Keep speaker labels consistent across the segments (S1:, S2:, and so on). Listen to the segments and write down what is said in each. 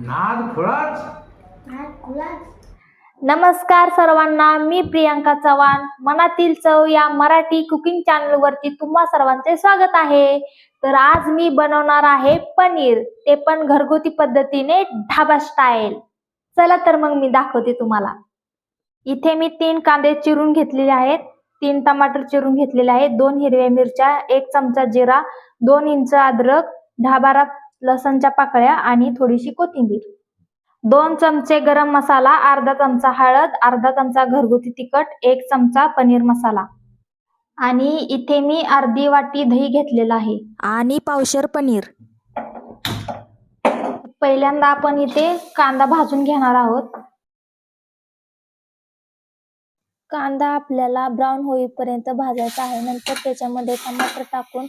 S1: नाद खुळाच.
S2: नमस्कार सर्वांना, मी प्रियांका चव्हाण. मनातील चव या मराठी कुकिंग चॅनल वरती तुम्हा सर्वांचे स्वागत आहे. तर आज मी बनवणार आहे पनीर, ते पण घरगुती पद्धतीने, ढाबा स्टाईल. चला तर मग मी दाखवते तुम्हाला. इथे मी 3 कांदे चिरून घेतलेले आहेत, 3 टमाटर चिरून घेतलेले आहेत, 2 हिरव्या मिरच्या, 1 चमचा जिरा, 2 इंच अद्रक, 10-12 लसणच्या पाकळ्या आणि थोडीशी कोथिंबीर, 2 चमचे गरम मसाला, अर्धा चमचा हळद, अर्धा चमचा घरगुती तिखट, 1 चमचा पनीर मसाला आणि इथे मी अर्धी वाटी दही घेतलेला आहे आणि पावशेर पनीर. पहिल्यांदा आपण इथे कांदा भाजून घेणार आहोत. कांदा आपल्याला ब्राऊन होईपर्यंत भाजायचा आहे. नंतर त्याच्यामध्ये टमाटर टाकून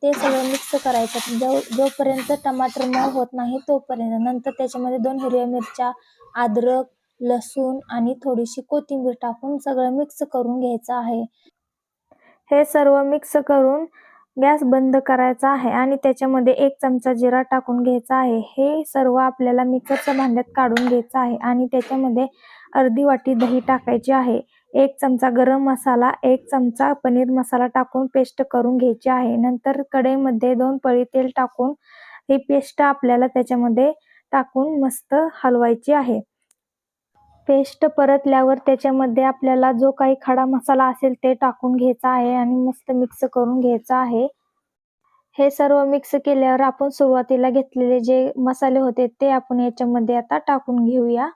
S2: ते सगळं मिक्स करायचं जोपर्यंत टमाटर मऊ होत नाही तोपर्यंत. नंतर त्याच्यामध्ये 2 हिरव्या मिरच्या, अद्रक, लसूण आणि थोडीशी कोथिंबीर टाकून सगळं मिक्स करून घ्यायचं आहे. हे सर्व मिक्स करून गॅस बंद करायचा आहे आणि त्याच्यामध्ये 1 चमचा जिरा टाकून घ्यायचा आहे. हे सर्व आपल्याला मिक्सरच्या भांड्यात काढून घ्यायचं आहे आणि त्याच्यामध्ये अर्धी वाटी दही टाकायची आहे. 1 चमचा गरम मसाला, 1 चमचा पनीर मसाला टाकून पेस्ट करून घ्यायची आहे. नंतर कढईमध्ये 2 पळी तेल टाकून ही पेस्ट आपल्याला त्याच्यामध्ये टाकून मस्त हलवायची आहे. पेस्ट परतल्यावर त्याच्यामध्ये आपल्याला जो काही खडा मसाला असेल ते टाकून घ्यायचा आहे आणि मस्त मिक्स करून घ्यायचा आहे. हे सर्व मिक्स केल्यावर आपण सुरुवातीला घेतलेले जे मसाले होते ते आपण याच्यामध्ये आता टाकून घेऊया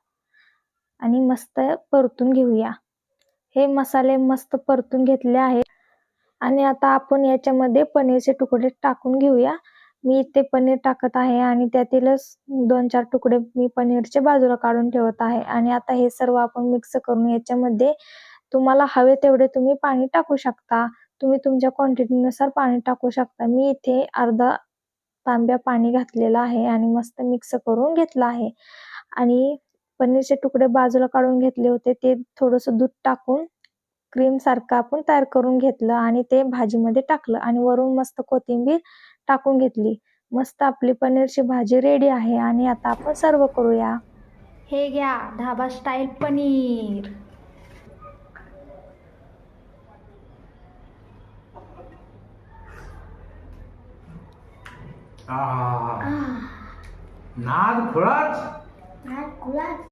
S2: आणि मस्त परतून घेऊया. हे मसाले मस्त परतून घेतले आहेत आणि आता आपण याच्यामध्ये पनीरचे तुकडे टाकून घेऊया. मी इथे पनीर टाकत आहे आणि त्यातीलच 2-4 तुकडे मी पनीरचे बाजूला काढून ठेवत आहे आणि आता हे सर्व आपण मिक्स करून याच्यामध्ये तुम्हाला हवे तेवढे तुम्ही पाणी टाकू शकता. तुम्ही तुमच्या क्वांटिटीनुसार पाणी टाकू शकता. मी इथे अर्धा तांब्या पाणी घातलेलं आहे आणि मस्त मिक्स करून घेतलं आहे आणि पनीरचे तुकडे बाजूला काढून घेतले होते ते थोडंसं दूध टाकून क्रीम सारखं आपण तयार करून घेतलं आणि ते भाजीमध्ये टाकलं आणि वरून मस्त कोथिंबीर टाकून घेतली. मस्त आपली पनीरची भाजी रेडी आहे आणि आता आपण सर्व करूया. हे घ्या ढाबा स्टाईल पनीर.
S1: नाद खुळाच.